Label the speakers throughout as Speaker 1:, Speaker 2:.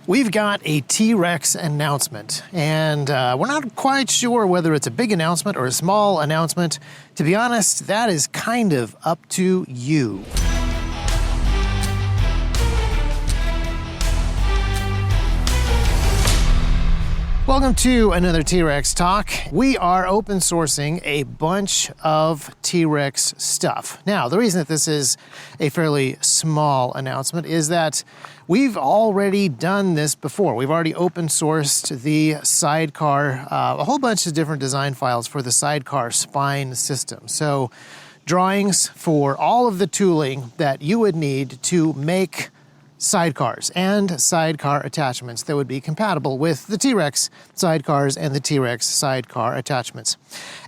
Speaker 1: We've got a T-Rex announcement, and we're not quite sure whether it's a big announcement or a small announcement. To be honest, that is kind of up to you. Welcome to another T-Rex Talk. We are open sourcing a bunch of T-Rex stuff. Now, the reason that this is a fairly small announcement is that we've already done this before. We've already open sourced the Sidecar, a whole bunch of different design files for the Sidecar spine system. So, drawings for all of the tooling that you would need to make sidecars and sidecar attachments that would be compatible with the T-Rex sidecars and the T-Rex sidecar attachments.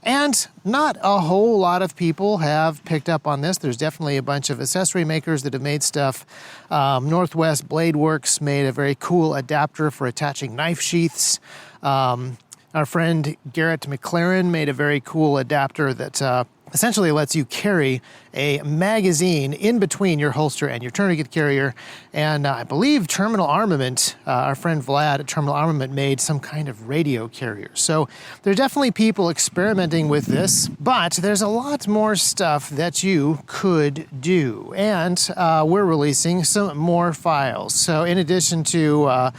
Speaker 1: And not a whole lot of people have picked up on this. There's definitely a bunch of accessory makers that have made stuff. Northwest Blade Works made a very cool adapter for attaching knife sheaths. Our friend Garrett McLaren made a very cool adapter that essentially lets you carry a magazine in between your holster and your tourniquet carrier. And I believe Terminal Armament, our friend Vlad at Terminal Armament, made some kind of radio carrier. So there are definitely people experimenting with this, but there's a lot more stuff that you could do. And we're releasing some more files. So in addition to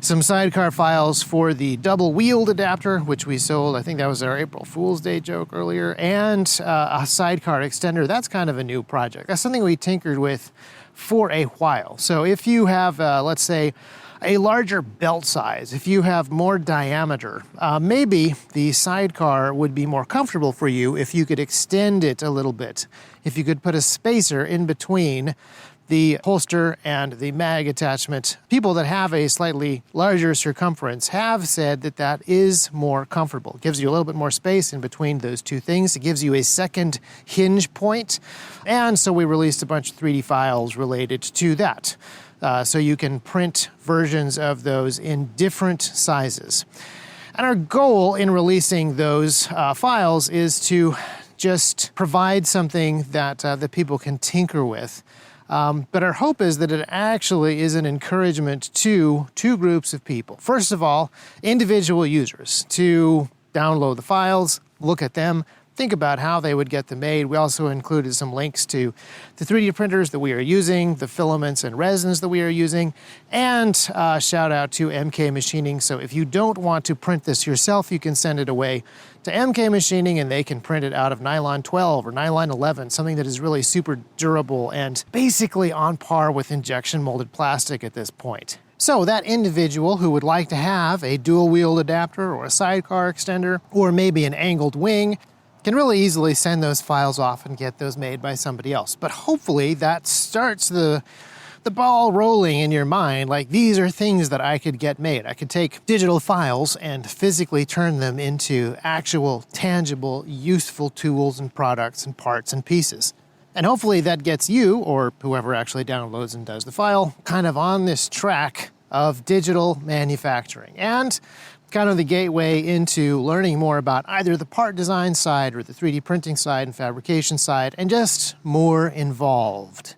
Speaker 1: some sidecar files for the double-wheeled adapter, which we sold, I think that was our April Fool's Day joke earlier, and a sidecar extender. That's kind of a new project. That's something we tinkered with for a while. So if you have, let's say, a larger belt size, if you have more diameter, maybe the sidecar would be more comfortable for you if you could extend it a little bit. If you could put a spacer in between the holster and the mag attachment. People that have a slightly larger circumference have said that that is more comfortable. It gives you a little bit more space in between those two things. It gives you a second hinge point. And so we released a bunch of 3D files related to that. So you can print versions of those in different sizes. And our goal in releasing those files is to just provide something that that people can tinker with. But our hope is that it actually is an encouragement to two groups of people. First of all, individual users to download the files, look at them, think about how they would get them made. We also included some links to the 3D printers that we are using, the filaments and resins that we are using, and shout out to MK Machining. So if you don't want to print this yourself, you can send it away to MK Machining and they can print it out of nylon 12 or nylon 11, something that is really super durable and basically on par with injection molded plastic at this point. So that individual who would like to have a dual-wheeled adapter or a sidecar extender or maybe an angled wing can really easily send those files off and get those made by somebody else. But hopefully that starts the ball rolling in your mind, like these are things that I could get made. I could take digital files and physically turn them into actual, tangible, useful tools and products and parts and pieces. And hopefully that gets you, or whoever actually downloads and does the file, kind of on this track of digital manufacturing. And kind of the gateway into learning more about either the part design side or the 3D printing side and fabrication side, and just more involved.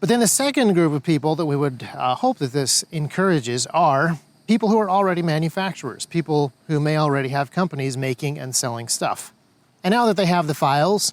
Speaker 1: But then the second group of people that we would hope that this encourages are people who are already manufacturers, people who may already have companies making and selling stuff. And now that they have the files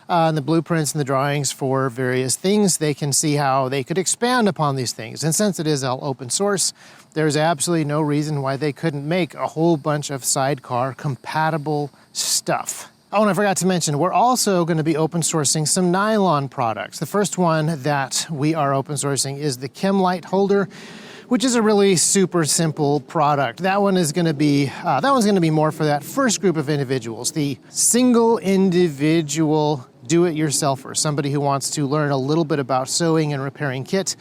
Speaker 1: and the blueprints and the drawings for various things, they can see how they could expand upon these things. And since it is all open source, there's absolutely no reason why they couldn't make a whole bunch of sidecar compatible stuff. Oh, and I forgot to mention, we're also going to be open sourcing some nylon products. The first one that we are open sourcing is the ChemLight holder, which is a really super simple product. That one is going to be more for that first group of individuals, the single individual do-it-yourselfer, somebody who wants to learn a little bit about sewing and repairing kit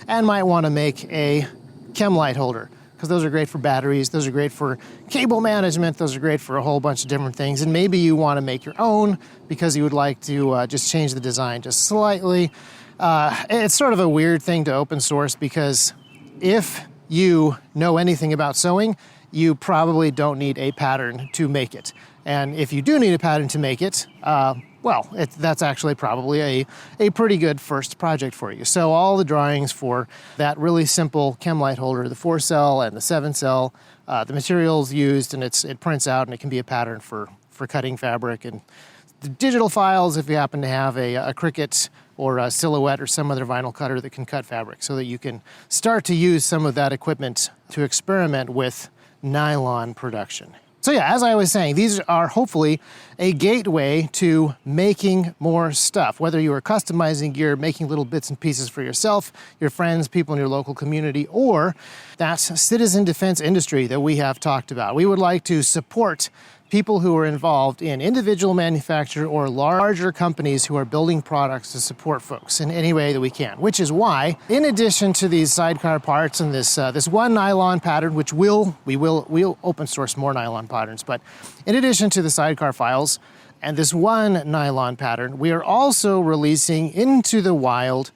Speaker 1: and might want to make a ChemLight holder, because those are great for batteries, those are great for cable management, those are great for a whole bunch of different things. And maybe you want to make your own because you would like to just change the design just slightly. It's sort of a weird thing to open source because if you know anything about sewing, you probably don't need a pattern to make it. And if you do need a pattern to make it, that's actually probably a pretty good first project for you. So all the drawings for that really simple chem light holder, the 4-cell and the 7-cell, the materials used, and it prints out, and it can be a pattern for cutting fabric. And the digital files, if you happen to have a Cricut or a Silhouette or some other vinyl cutter that can cut fabric, so that you can start to use some of that equipment to experiment with nylon production. So yeah, as I was saying, these are hopefully a gateway to making more stuff. Whether you are customizing gear, making little bits and pieces for yourself, your friends, people in your local community, or that citizen defense industry that we have talked about. We would like to support people who are involved in individual manufacture or larger companies who are building products to support folks in any way that we can. Which is why, in addition to these Sidecar parts and this one nylon pattern, which we'll open source more nylon patterns, but in addition to the Sidecar files and this one nylon pattern, we are also releasing into the wild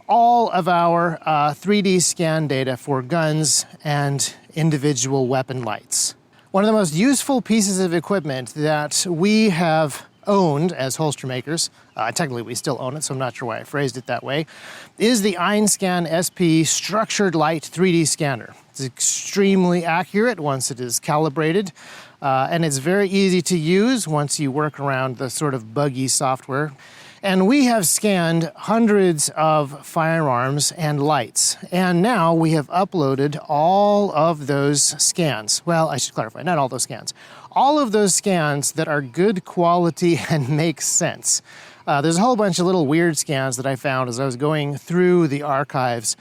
Speaker 1: all of our 3D scan data for guns and individual weapon lights. One of the most useful pieces of equipment that we have owned as holster makers, technically we still own it, so I'm not sure why I phrased it that way, is the Einscan SP Structured Light 3D Scanner. It's extremely accurate once it is calibrated, and it's very easy to use once you work around the sort of buggy software. And we have scanned hundreds of firearms and lights. And now we have uploaded all of those scans. Well, I should clarify, not all those scans. All of those scans that are good quality and make sense. There's a whole bunch of little weird scans that I found as I was going through the archives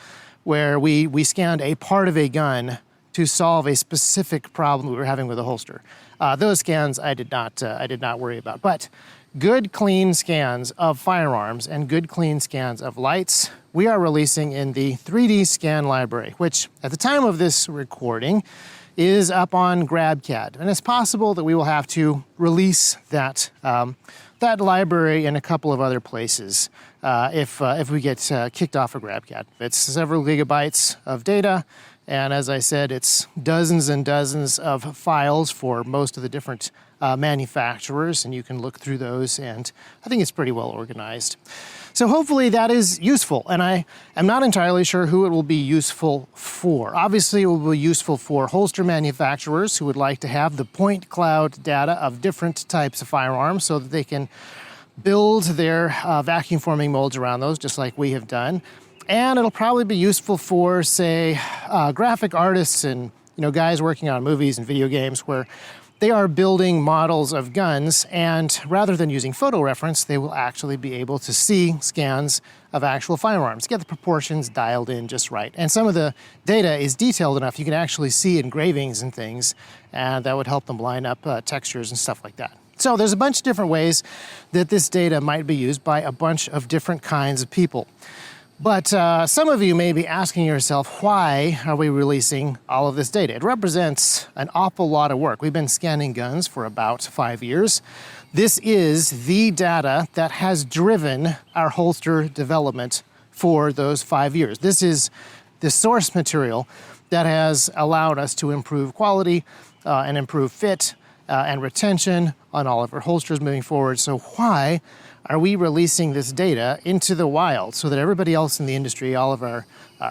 Speaker 1: where we scanned a part of a gun to solve a specific problem we were having with a holster. Those scans I did not worry about. But good, clean scans of firearms and good, clean scans of lights, we are releasing in the 3D scan library, which at the time of this recording is up on GrabCAD. And it's possible that we will have to release that library in a couple of other places if we get kicked off of GrabCAD. It's several gigabytes of data, and as I said, it's dozens and dozens of files for most of the different manufacturers, and you can look through those, and I think it's pretty well organized. So hopefully that is useful, and I am not entirely sure who it will be useful for. Obviously, it will be useful for holster manufacturers who would like to have the point cloud data of different types of firearms so that they can build their vacuum forming molds around those, just like we have done. And it'll probably be useful for, say, graphic artists and guys working on movies and video games where they are building models of guns, and rather than using photo reference, they will actually be able to see scans of actual firearms, get the proportions dialed in just right. And some of the data is detailed enough you can actually see engravings and things, and that would help them line up textures and stuff like that. So there's a bunch of different ways that this data might be used by a bunch of different kinds of people. But some of you may be asking yourself, why are we releasing all of this data? It represents an awful lot of work. We've been scanning guns for about 5 years. This is the data that has driven our holster development for those 5 years. This is the source material that has allowed us to improve quality and improve fit and retention on all of our holsters moving forward. So why are we releasing this data into the wild so that everybody else in the industry, all of our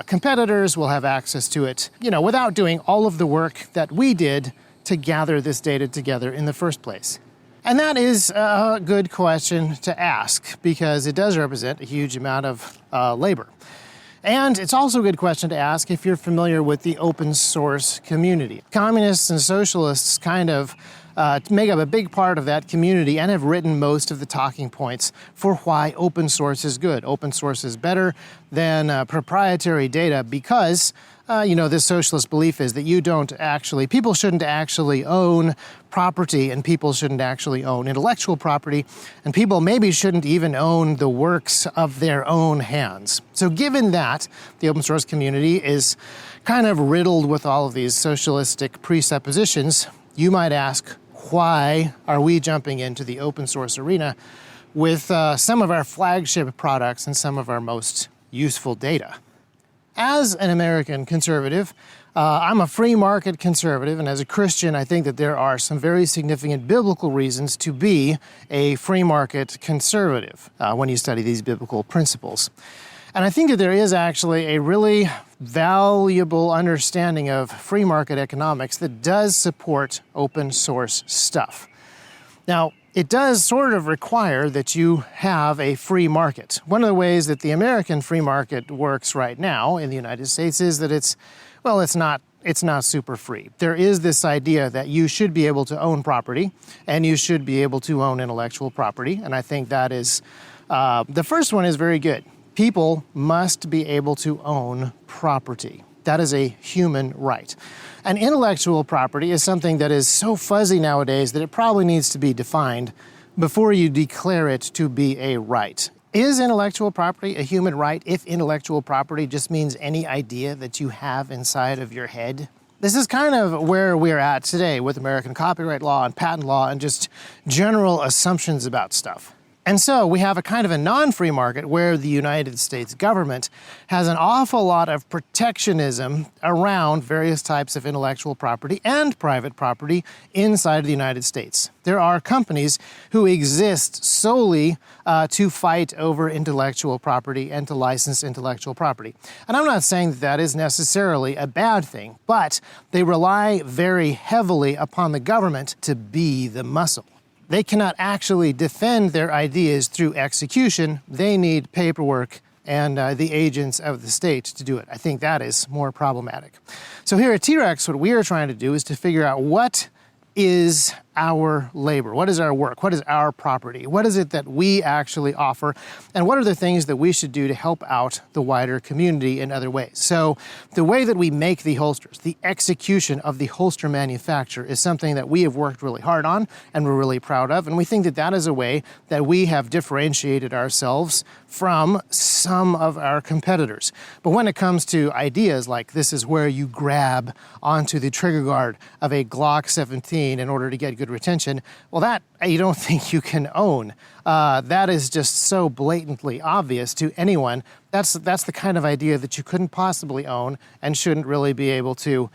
Speaker 1: competitors, will have access to it, without doing all of the work that we did to gather this data together in the first place? And that is a good question to ask, because it does represent a huge amount of labor. And it's also a good question to ask if you're familiar with the open source community. Communists and socialists kind of make up a big part of that community and have written most of the talking points for why open source is good. Open source is better than proprietary data because, this socialist belief is that people shouldn't actually own property, and people shouldn't actually own intellectual property, and people maybe shouldn't even own the works of their own hands. So given that the open source community is kind of riddled with all of these socialistic presuppositions, you might ask, why are we jumping into the open source arena with some of our flagship products and some of our most useful data? As an American conservative, I'm a free market conservative, and as a Christian, I think that there are some very significant biblical reasons to be a free market conservative when you study these biblical principles. And I think that there is actually a really valuable understanding of free market economics that does support open source stuff. Now, it does sort of require that you have a free market. One of the ways that the American free market works right now in the United States is that it's not super free. There is this idea that you should be able to own property and you should be able to own intellectual property. And I think that is, the first one is very good. People must be able to own property. That is a human right. And intellectual property is something that is so fuzzy nowadays that it probably needs to be defined before you declare it to be a right. Is intellectual property a human right if intellectual property just means any idea that you have inside of your head? This is kind of where we're at today with American copyright law and patent law and just general assumptions about stuff. And so we have a kind of a non-free market where the United States government has an awful lot of protectionism around various types of intellectual property and private property inside of the United States. There are companies who exist solely to fight over intellectual property and to license intellectual property. And I'm not saying that that is necessarily a bad thing, but they rely very heavily upon the government to be the muscle. They cannot actually defend their ideas through execution. They need paperwork and the agents of the state to do it. I think that is more problematic. So here at T-Rex, what we are trying to do is to figure out what is our labor? What is our work? What is our property? What is it that we actually offer? And what are the things that we should do to help out the wider community in other ways? So the way that we make the holsters, the execution of the holster manufacture is something that we have worked really hard on and we're really proud of. And we think that that is a way that we have differentiated ourselves from some of our competitors. But when it comes to ideas like this is where you grab onto the trigger guard of a Glock 17 in order to get good retention, well, that you don't think you can own. That is just so blatantly obvious to anyone. That's the kind of idea that you couldn't possibly own and shouldn't really be able to,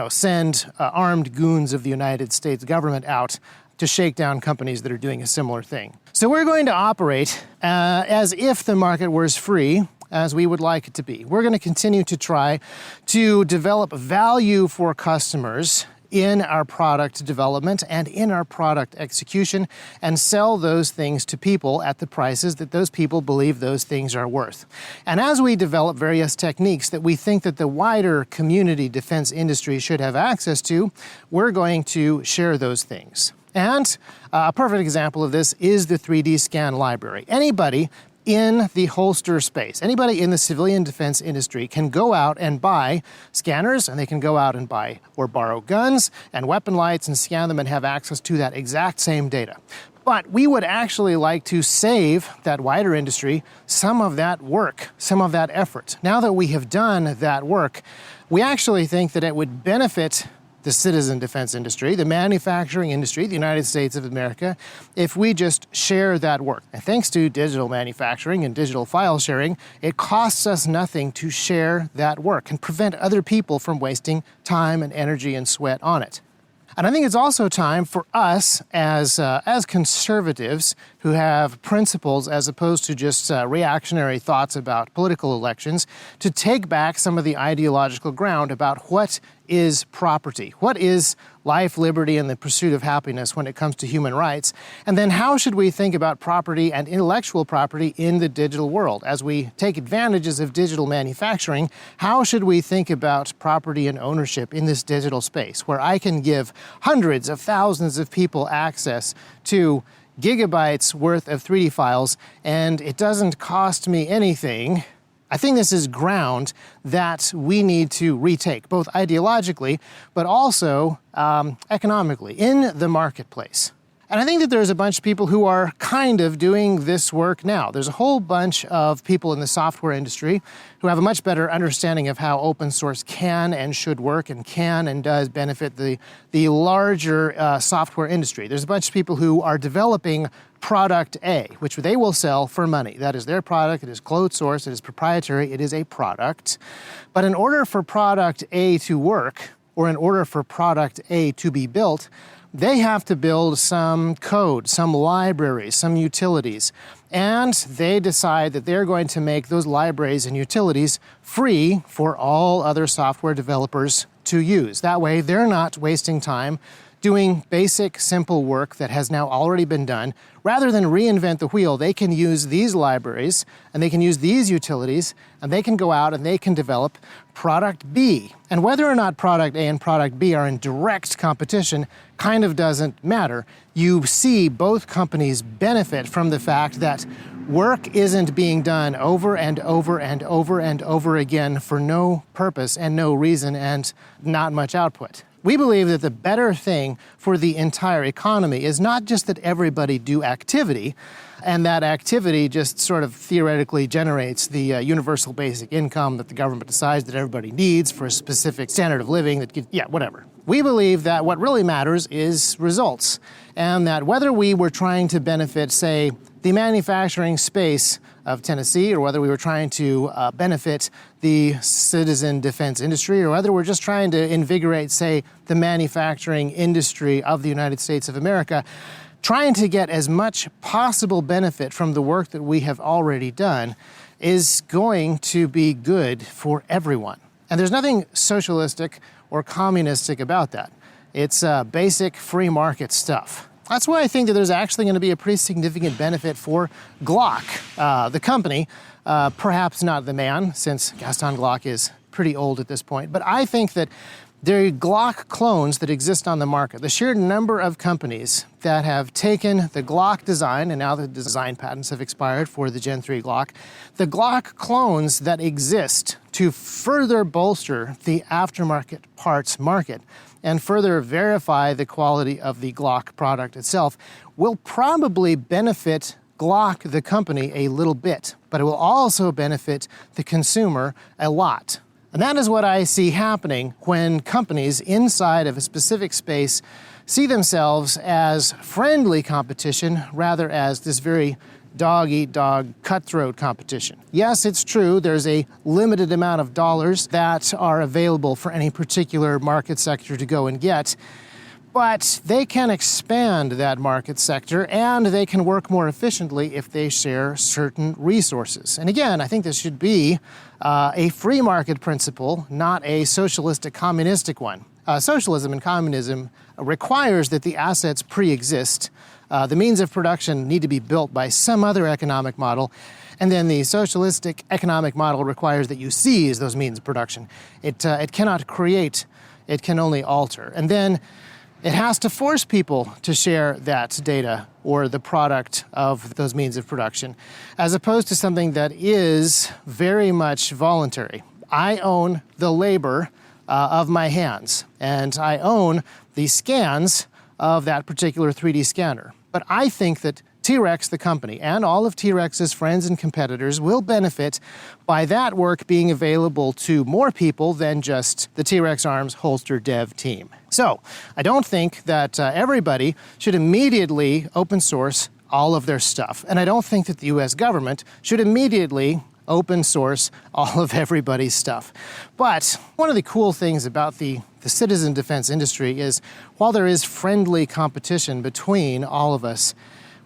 Speaker 1: send armed goons of the United States government out to shake down companies that are doing a similar thing. So we're going to operate as if the market was free, as we would like it to be. We're going to continue to try to develop value for customers in our product development and in our product execution and sell those things to people at the prices that those people believe those things are worth. And as we develop various techniques that we think that the wider community defense industry should have access to, we're going to share those things. And a perfect example of this is the 3D scan library. Anybody in the holster space, anybody in the civilian defense industry can go out and buy scanners, and they can go out and buy or borrow guns and weapon lights and scan them and have access to that exact same data. But we would actually like to save that wider industry some of that work, some of that effort. Now that we have done that work, we actually think that it would benefit the citizen defense industry, the manufacturing industry, the United States of America, if we just share that work. And thanks to digital manufacturing and digital file sharing, it costs us nothing to share that work and prevent other people from wasting time and energy and sweat on it. And I think it's also time for us as conservatives who have principles as opposed to just reactionary thoughts about political elections to take back some of the ideological ground about what is property, what is life, liberty, and the pursuit of happiness when it comes to human rights, and then how should we think about property and intellectual property in the digital world? As we take advantages of digital manufacturing, how should we think about property and ownership in this digital space where I can give hundreds of thousands of people access to gigabytes worth of 3D files and it doesn't cost me anything? I think this is ground that we need to retake, both ideologically, but also economically, in the marketplace. And I think that there's a bunch of people who are kind of doing this work now. There's a whole bunch of people in the software industry who have a much better understanding of how open source can and should work and can and does benefit the larger software industry. There's a bunch of people who are developing product A, which they will sell for money. That is their product. It is closed source. It is proprietary. It is a product. But in order for product A to work, or in order for product A to be built, they have to build some code, some libraries, some utilities. And they decide that they're going to make those libraries and utilities free for all other software developers to use. That way, they're not wasting time doing basic, simple work that has now already been done. Rather than reinvent the wheel, they can use these libraries and they can use these utilities and they can go out and they can develop product B. And whether or not product A and product B are in direct competition kind of doesn't matter. You see both companies benefit from the fact that work isn't being done over and over and over and over again for no purpose and no reason and not much output. We believe that the better thing for the entire economy is not just that everybody do activity, and that activity just sort of theoretically generates the universal basic income that the government decides that everybody needs for a specific standard of living whatever. We believe that what really matters is results, and that whether we were trying to benefit, say, the manufacturing space of Tennessee, or whether we were trying to benefit the citizen defense industry, or whether we're just trying to invigorate, say, the manufacturing industry of the United States of America, trying to get as much possible benefit from the work that we have already done is going to be good for everyone. And there's nothing socialistic or communistic about that. It's basic free market stuff. That's why I think that there's actually going to be a pretty significant benefit for Glock, the company, perhaps not the man, since Gaston Glock is pretty old at this point. But I think that the Glock clones that exist on the market, the sheer number of companies that have taken the Glock design, and now the design patents have expired for the Gen 3 Glock, the Glock clones that exist to further bolster the aftermarket parts market and further verify the quality of the Glock product itself will probably benefit Glock, the company, a little bit, but it will also benefit the consumer a lot. And that is what I see happening when companies inside of a specific space see themselves as friendly competition rather as this very dog-eat-dog cutthroat competition. Yes, it's true, there's a limited amount of dollars that are available for any particular market sector to go and get, but they can expand that market sector and they can work more efficiently if they share certain resources. And again, I think this should be a free market principle, not a socialistic, communistic one. Socialism and communism requires that the assets pre-exist. The means of production need to be built by some other economic model, and then the socialistic economic model requires that you seize those means of production. It cannot create, it can only alter. And then it has to force people to share that data or the product of those means of production, as opposed to something that is very much voluntary. I own the labor of my hands, and I own the scans of that particular 3D scanner. But I think that T-Rex, the company, and all of T-Rex's friends and competitors will benefit by that work being available to more people than just the T-Rex Arms holster dev team. So I don't think that everybody should immediately open source all of their stuff. And I don't think that the US government should immediately open source all of everybody's stuff. But one of the cool things about the citizen defense industry is while there is friendly competition between all of us,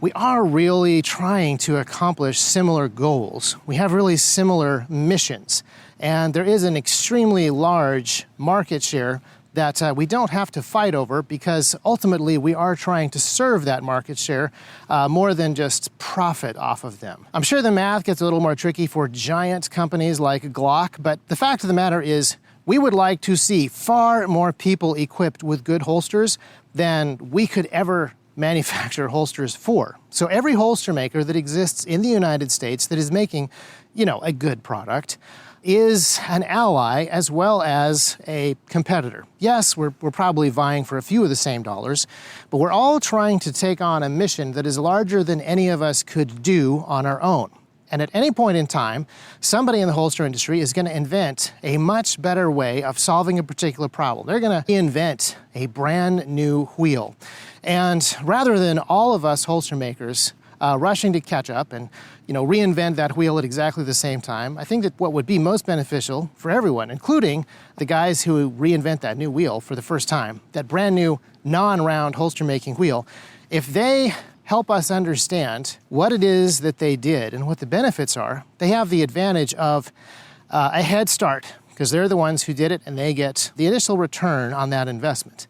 Speaker 1: we are really trying to accomplish similar goals. We have really similar missions. And there is an extremely large market share that we don't have to fight over because ultimately we are trying to serve that market share more than just profit off of them. I'm sure the math gets a little more tricky for giant companies like Glock, but the fact of the matter is we would like to see far more people equipped with good holsters than we could ever manufacture holsters for. So every holster maker that exists in the United States that is making, a good product is an ally as well as a competitor. Yes, we're probably vying for a few of the same dollars, but we're all trying to take on a mission that is larger than any of us could do on our own. And at any point in time, somebody in the holster industry is going to invent a much better way of solving a particular problem. They're going to invent a brand new wheel. And rather than all of us holster makers rushing to catch up and reinvent that wheel at exactly the same time. I think that what would be most beneficial for everyone, including the guys who reinvent that new wheel for the first time, that brand new non-round holster making wheel, if they help us understand what it is that they did and what the benefits are, they have the advantage of a head start because they're the ones who did it and they get the initial return on that investment.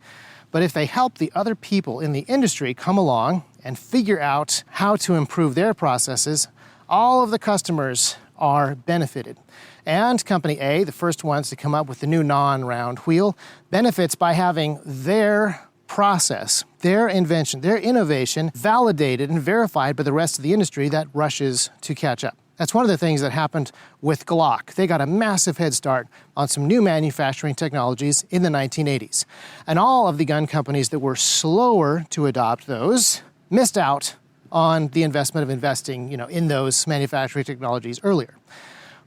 Speaker 1: But if they help the other people in the industry come along and figure out how to improve their processes, all of the customers are benefited. And Company A, the first ones to come up with the new non-round wheel, benefits by having their process, their invention, their innovation validated and verified by the rest of the industry that rushes to catch up. That's one of the things that happened with Glock. They got a massive head start on some new manufacturing technologies in the 1980s. And all of the gun companies that were slower to adopt those missed out on the investment of investing, in those manufacturing technologies earlier.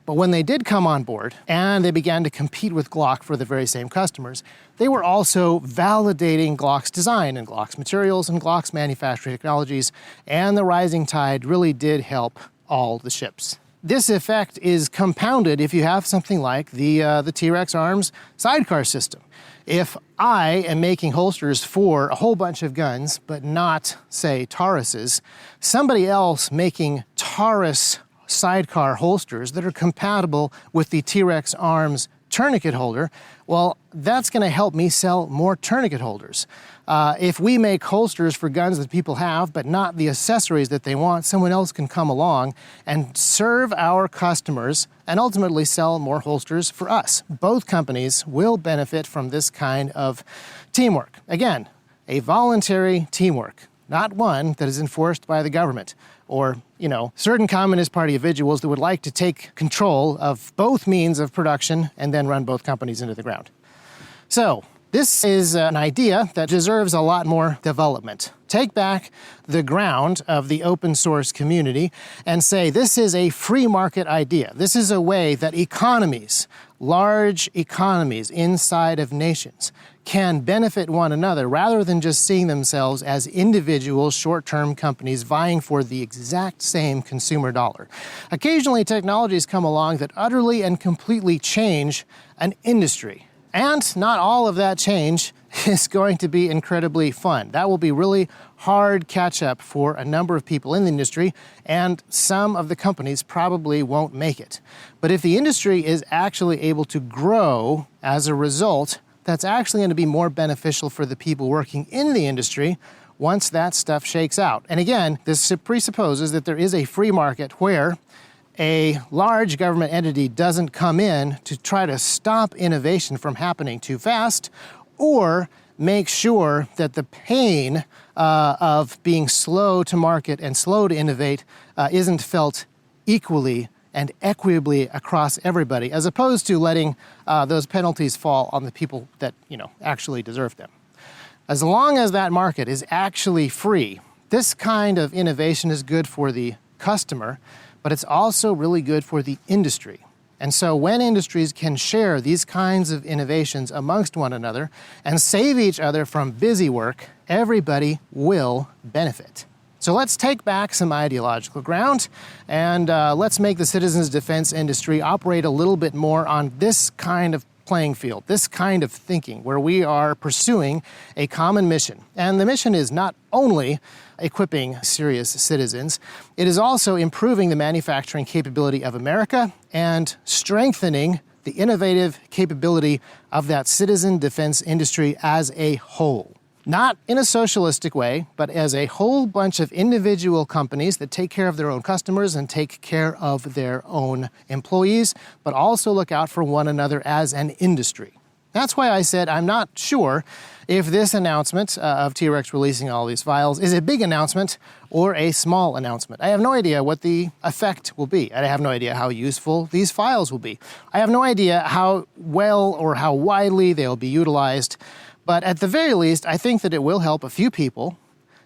Speaker 1: But when they did come on board and they began to compete with Glock for the very same customers, they were also validating Glock's design and Glock's materials and Glock's manufacturing technologies, and the rising tide really did help all the ships. This effect is compounded if you have something like the T-Rex Arms Sidecar system. If I am making holsters for a whole bunch of guns, but not, say, Taurus's, somebody else making Taurus Sidecar holsters that are compatible with the T-Rex Arms tourniquet holder, well, that's going to help me sell more tourniquet holders. If we make holsters for guns that people have, but not the accessories that they want, someone else can come along and serve our customers and ultimately sell more holsters for us. Both companies will benefit from this kind of teamwork. Again, a voluntary teamwork, not one that is enforced by the government or, certain Communist Party individuals that would like to take control of both means of production and then run both companies into the ground. So, this is an idea that deserves a lot more development. Take back the ground of the open source community and say this is a free market idea. This is a way that economies, large economies inside of nations, can benefit one another rather than just seeing themselves as individual short-term companies vying for the exact same consumer dollar. Occasionally, technologies come along that utterly and completely change an industry. And not all of that change is going to be incredibly fun. That will be really hard catch-up for a number of people in the industry, and some of the companies probably won't make it. But if the industry is actually able to grow as a result, that's actually going to be more beneficial for the people working in the industry once that stuff shakes out. And again, this presupposes that there is a free market where a large government entity doesn't come in to try to stop innovation from happening too fast or make sure that the pain of being slow to market and slow to innovate isn't felt equally and equitably across everybody, as opposed to letting those penalties fall on the people that, actually deserve them. As long as that market is actually free, this kind of innovation is good for the customer, but it's also really good for the industry. And so when industries can share these kinds of innovations amongst one another and save each other from busy work, everybody will benefit. So let's take back some ideological ground and let's make the citizens defense industry operate a little bit more on this kind of playing field, this kind of thinking, where we are pursuing a common mission. And the mission is not only equipping serious citizens, it is also improving the manufacturing capability of America and strengthening the innovative capability of that citizen defense industry as a whole. Not in a socialistic way, but as a whole bunch of individual companies that take care of their own customers and take care of their own employees, but also look out for one another as an industry. That's why I said I'm not sure if this announcement of T-Rex releasing all these files is a big announcement or a small announcement. I have no idea what the effect will be. I have no idea how useful these files will be. I have no idea how well or how widely they'll be utilized. But at the very least, I think that it will help a few people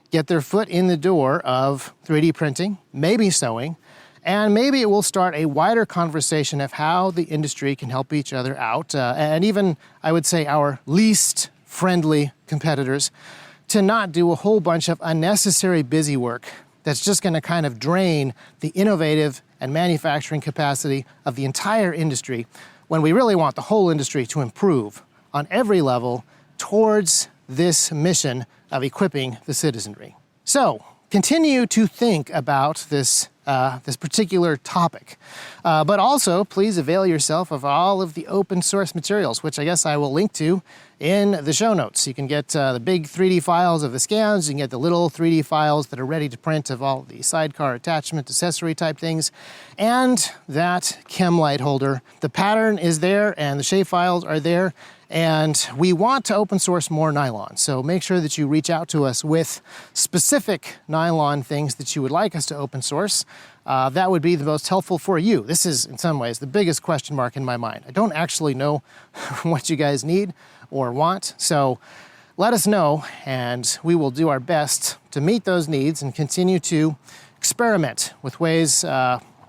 Speaker 1: get their foot in the door of 3D printing, maybe sewing, and maybe it will start a wider conversation of how the industry can help each other out, and even, I would say, our least friendly competitors, to not do a whole bunch of unnecessary busy work that's just going to kind of drain the innovative and manufacturing capacity of the entire industry, when we really want the whole industry to improve on every level towards this mission of equipping the citizenry. So continue to think about this particular topic, but also please avail yourself of all of the open source materials, which I guess I will link to in the show notes. You can get the big 3D files of the scans, you can get the little 3D files that are ready to print of all the Sidecar attachment, accessory type things, and that chem light holder. The pattern is there and the shape files are there, and we want to open source more nylon. So make sure that you reach out to us with specific nylon things that you would like us to open source. That would be the most helpful for you. This is, in some ways, the biggest question mark in my mind. I don't actually know what you guys need or want, so let us know, and we will do our best to meet those needs and continue to experiment with ways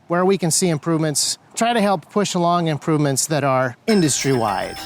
Speaker 1: where we can see improvements, try to help push along improvements that are industry-wide.